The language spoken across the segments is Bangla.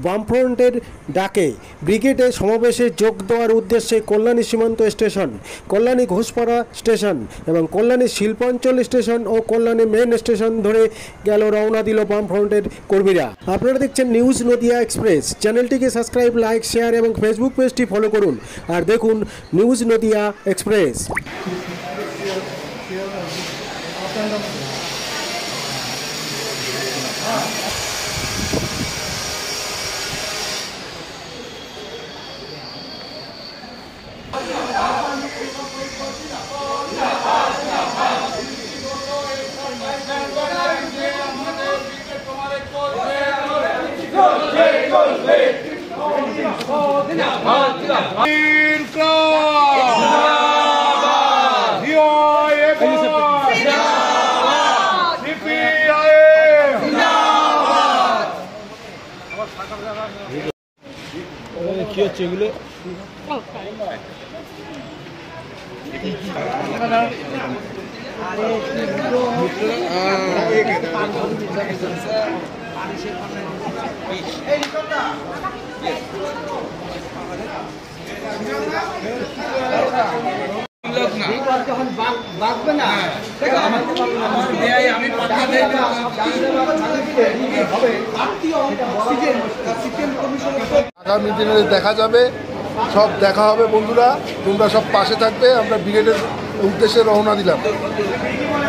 বামফ্রন্টের ডাকে ব্রিগেডে সমাবেশে যোগ দেওয়ার উদ্দেশ্যে কল্যাণী সীমান্ত স্টেশন, কল্যাণী ঘোষপাড়া স্টেশন এবং কল্যাণী শিল্পাঞ্চল স্টেশন ও কল্যাণী মেন স্টেশন ধরে গেল রওনা দিল বামফ্রন্টের কর্মীরা। আপনারা দেখছেন নিউজ নদিয়া এক্সপ্রেস। চ্যানেলটিকে সাবস্ক্রাইব, লাইক, শেয়ার এবং ফেসবুক পেজটি ফলো করুন আর দেখুন নিউজ নদিয়া এক্সপ্রেস। কি হচ্ছে এগুলো? আগামী দিনে দেখা যাবে, সব দেখা হবে। বন্ধুরা, তোমরা সব পাশে থাকবে। আমরা ব্রিগেডের উদ্দেশ্যে রওনা দিলাম।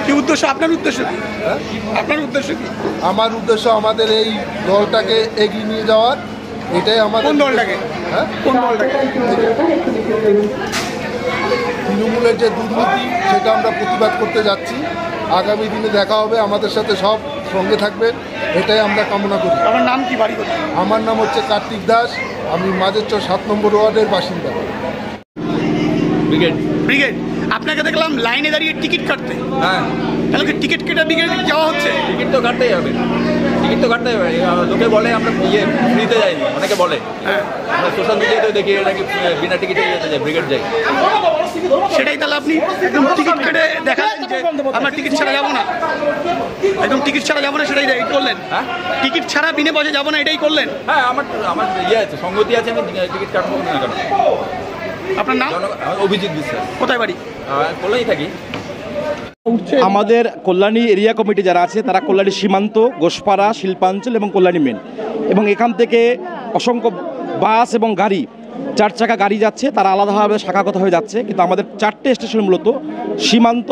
কি উদ্দেশ্য আপনার? উদ্দেশ্য আপনার উদ্দেশ্য কি? আমার উদ্দেশ্য আমাদের এই দলটাকে এগিয়ে নিয়ে যাওয়ার। এটাই আমাদের। কোন দলটাকে? হ্যাঁ, কোন দলটাকে? তৃণমূলের যে দুর্নীতি, সেটা আমরা প্রতিবাদ করতে যাচ্ছি। আগামী দিনে দেখা হবে, আমাদের সাথে সব সঙ্গে থাকবেন, এটাই আমরা কামনা করি। আমার নাম কি? বাড়ি? আমার নাম হচ্ছে কার্তিক দাস, আমি মাঝেরচর 7 নম্বর ওয়ার্ডের বাসিন্দা। ব্রিগেড। ব্রিগেড। আপনাকে দেখলাম লাইনে দাঁড়িয়ে টিকিট কাটতে। হ্যাঁ, তাহলে কি টিকিট কেটে ব্রিগেড যাওয়া হচ্ছে? টিকিট তো কাটতেই হবে, টিকিট তো কাটতেই হবে। লোকে বলে আমরা ফ্রিতে যাইনি, অনেকে বলে। হ্যাঁ, আমরা সোশ্যাল মিডিয়াতেও দেখি নাকি বিনা টিকিটে যেতে যাই, ব্রিগেড যাই। সেটাই তাহলে আপনি একদম টিকিট কেটে দেখালেন যে আমরা টিকিট ছাড়া যাবো না, একদম টিকিট ছাড়া যাবো না, সেটাই করলেন? হ্যাঁ, টিকিট ছাড়া বিনে পয়সা যাবো না, এটাই করলেন? হ্যাঁ, আমার আছে, সংগতি আছে, আমি টিকিট কাটবো না কেন। আপনার নাম? অভিজিৎ বিশ্বাস। কোথায় বাড়ি? কল্যাণী থাকি। আমাদের কল্যাণী এরিয়া কমিটি যারা আছে তারা কল্যাণী সীমান্ত, ঘোষপাড়া, শিল্পাঞ্চল এবং কল্যাণী মেন, এবং এখান থেকে অসংখ্য বাস এবং গাড়ি, 4 চাকা গাড়ি যাচ্ছে, তারা আলাদাভাবে শাখাগত হয়ে যাচ্ছে। কিন্তু আমাদের 4টে স্টেশন মূলত সীমান্ত,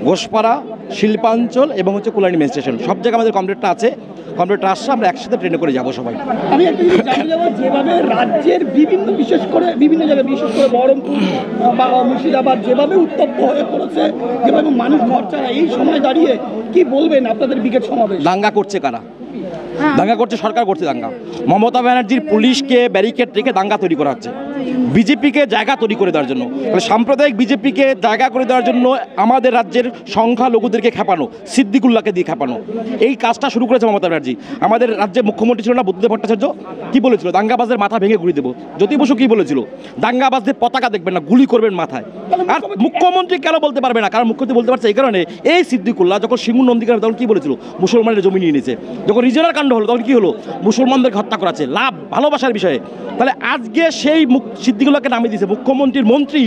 ঘোষপাড়া, শিল্পাঞ্চল এবং হচ্ছে কল্যাণী মেন স্টেশন। সব জায়গায় আমাদের কমপ্লিটটা আছে। কমপ্লিটটা আসছে, আমরা একসাথে ট্রেনে করে যাবো সবাই। আমি একটা জিনিস জানতে যাবো, যেভাবে রাজ্যের বিভিন্ন জায়গায়, বিশেষ করে বহরমপুর বা মুর্শিদাবাদ যেভাবে উত্তপ্ত হয়ে পড়েছে, যেভাবে মানুষ ঘর ছাড়া, এই সময় দাঁড়িয়ে কি বলবেন আপনাদের ব্রিগেড সমাবেশ? দাঙ্গা করছে কারা? দাঙ্গা করছে সরকার, করছে দাঙ্গা। মমতা ব্যানার্জির পুলিশকে ব্যারিকেড রেখে দাঙ্গা তৈরি করা হচ্ছে, বিজেপিকে জায়গা তৈরি করে দেওয়ার জন্য। সাম্প্রদায়িক বিজেপিকে জায়গা করে দেওয়ার জন্য আমাদের রাজ্যের সংখ্যালঘুদেরকে খেপানো, সিদ্দিকুল্লাহকে দিয়ে খেপানো, এই কাজটা শুরু করেছে মমতা ব্যানার্জি। আমাদের রাজ্যে মুখ্যমন্ত্রী ছিল না বুদ্ধদেব ভট্টাচার্য, কি বলেছিল? দাঙ্গাবাজদের মাথা ভেঙে ঘুরিয়ে দেবো। জ্যোতি বসু কি বলেছিল? দাঙ্গাবাজদের পতাকা দেখবেন না, গুলি করবেন মাথায়। আর মুখ্যমন্ত্রী কেন বলতে পারবে না? কারণ মুখ্যমন্ত্রী বলতে পারছে এই কারণে, এই সিদ্দিকুল্লাহ যখন সিঙ্গুর নন্দীগ্রামে তখন কি বলেছিল? মুসলমানের জমি নিয়ে নিয়েছে। যখন রিজনাল কাণ্ড হলো তখন কি হলো? মুসলমানদের হত্যা করাচ্ছে, লাভ ভালোবাসার বিষয়ে। তাহলে আজকে সেই সিদ্দিকুল্লাহকে নামিয়ে দিয়েছে মুখ্যমন্ত্রীর মন্ত্রী,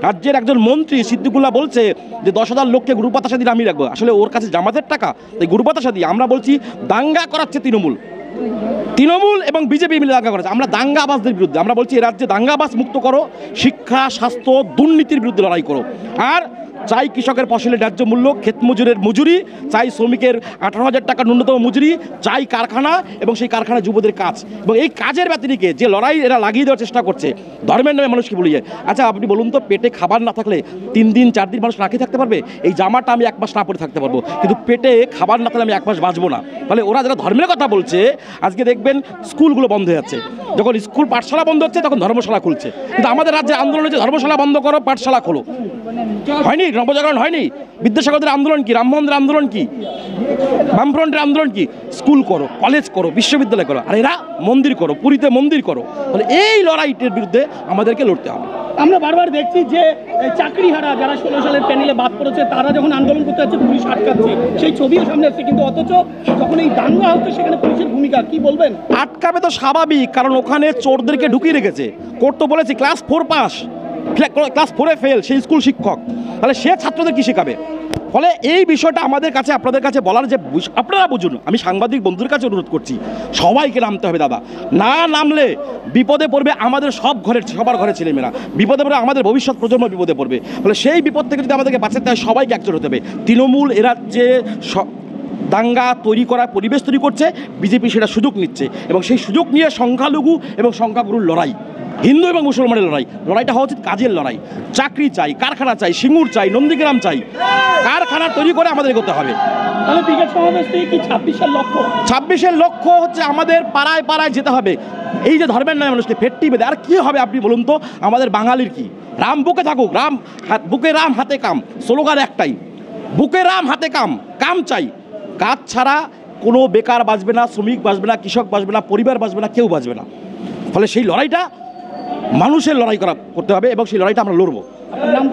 রাজ্যের একজন মন্ত্রী সিদ্দিকুল্লাহ বলছে যে 10,000 লোককে গ্রুপ বাতাসা দিয়ে নামিয়ে রাখবো। আসলে ওর কাছে জামাতের টাকা, তাই গ্রুপ বাতাসা দিয়ে। আমরা বলছি দাঙ্গা করাচ্ছে তৃণমূল এবং বিজেপি মিলে দাঙ্গা করেছে। আমরা দাঙ্গাবাজদের বিরুদ্ধে। আমরা বলছি এ রাজ্যে দাঙ্গাবাজ মুক্ত করো, শিক্ষা, স্বাস্থ্য, দুর্নীতির বিরুদ্ধে লড়াই করো। আর চাই কৃষকের ফসলের ন্যায্য মূল্য, ক্ষেত মজুরের মজুরি, চাই শ্রমিকের 18,000 টাকা ন্যূনতম মজুরি, চাই কারখানা এবং সেই কারখানায় যুবদের কাজ। এবং এই কাজের ব্যতিরিকে যে লড়াই এরা লাগিয়ে দেওয়ার চেষ্টা করছে ধর্মের নামে মানুষকে বলিয়ে। আচ্ছা আপনি বলুন তো, পেটে খাবার না থাকলে 3 দিন 4 দিন মানুষ না খেয়ে থাকতে পারবে? এই জামাটা আমি 1 মাস না পরে থাকতে পারবো, কিন্তু পেটে খাবার না থাকলে আমি 1 মাস বাঁচবো না। তাহলে ওরা যারা ধর্মের কথা বলছে, আজকে দেখবেন স্কুলগুলো বন্ধ হয়ে যাচ্ছে। যখন স্কুল পাঠশালা বন্ধ হচ্ছে তখন ধর্মশালা খুলছে। কিন্তু আমাদের রাজ্যে আন্দোলন হচ্ছে ধর্মশালা বন্ধ করো, পাঠশালা খোলো। হয়নি? নবজাগরণ হয়নি? বিদ্যাসাগরদের আন্দোলন কি? রামমোহনদের আন্দোলন কি? বামফ্রন্টের আন্দোলন কি? স্কুল করো, কলেজ করো, বিশ্ববিদ্যালয় করো। আর এরা মন্দির করো, পুরীতে মন্দির করো। তাহলে এই লড়াইটির বিরুদ্ধে আমাদেরকে লড়তে হবে। আমরা বারবার দেখছি যে চাকরিহারা যারা 16 সালের প্যানেলে বাদ পড়েছে তারা যখন আন্দোলন করতে যাচ্ছে পুলিশ আটকাচ্ছে, সেই ছবিও সামনে আসছে, কিন্তু অথচ যখন এই দাঙ্গা হচ্ছে সেখানে পুলিশের ভূমিকা কি বলবেন? আটকাবে তো স্বাভাবিক, কারণ ওখানে চোরদেরকে ঢুকিয়ে রেখেছে। কোর্ট তো বলেছি ক্লাস 4 পাস, ক্লাস 4-এ ফেল সেই স্কুল শিক্ষক, তাহলে সে ছাত্রদের কি শেখাবে? ফলে এই বিষয়টা আমাদের কাছে, আপনাদের কাছে বলার যে আপনারা বুঝুন, আমি সাংবাদিক বন্ধুদের কাছে অনুরোধ করছি, সবাইকে নামতে হবে দাদা। না নামলে বিপদে পড়বে আমাদের সবার ঘরের ছেলেমেয়েরা, বিপদে পড়বে আমাদের ভবিষ্যৎ প্রজন্ম বিপদে পড়বে। ফলে সেই বিপদ থেকে যদি আমাদেরকে বাঁচাতে হয় সবাইকে একজোট হতে হবে। তৃণমূল এরা যে দাঙ্গা তৈরি করার পরিবেশ তৈরি করছে, বিজেপি সেটা সুযোগ নিচ্ছে, এবং সেই সুযোগ নিয়ে সংখ্যালঘু এবং সংখ্যাগুরুর লড়াই, হিন্দু এবং মুসলমানের লড়াইটা হওয়া উচিত কাজের লড়াই। চাকরি চাই, কারখানা চাই, সিঙ্গুর চাই, নন্দীগ্রাম চাই, কারখানা তৈরি করে আমাদের এগোতে হবে। তাহলে ব্রিগেড সমাবেশ থেকে কি 26-এর লক্ষ্য? 26-এর লক্ষ্য হচ্ছে আমাদের পাড়ায় পাড়ায় যেতে হবে। এই যে ধর্মের নামে মানুষকে ফেটটি বেঁধে আর কি হবে আপনি বলুন তো? আমাদের বাঙালির কি, রাম বুকে থাকুক, বুকে রাম হাতে কাম, স্লোগান একটাই, বুকে রাম হাতে কাম, কাম চাই। কাজ ছাড়া কোনো বেকার বাঁচবে না, শ্রমিক বাঁচবে না, কৃষক বাঁচবে না, পরিবার বাঁচবে না, কেউ বাঁচবে না। ফলে সেই লড়াইটা মানুষের লড়াই করতে হবে, এবং সেই লড়াইটা আমরা লড়বো। আপনার নাম?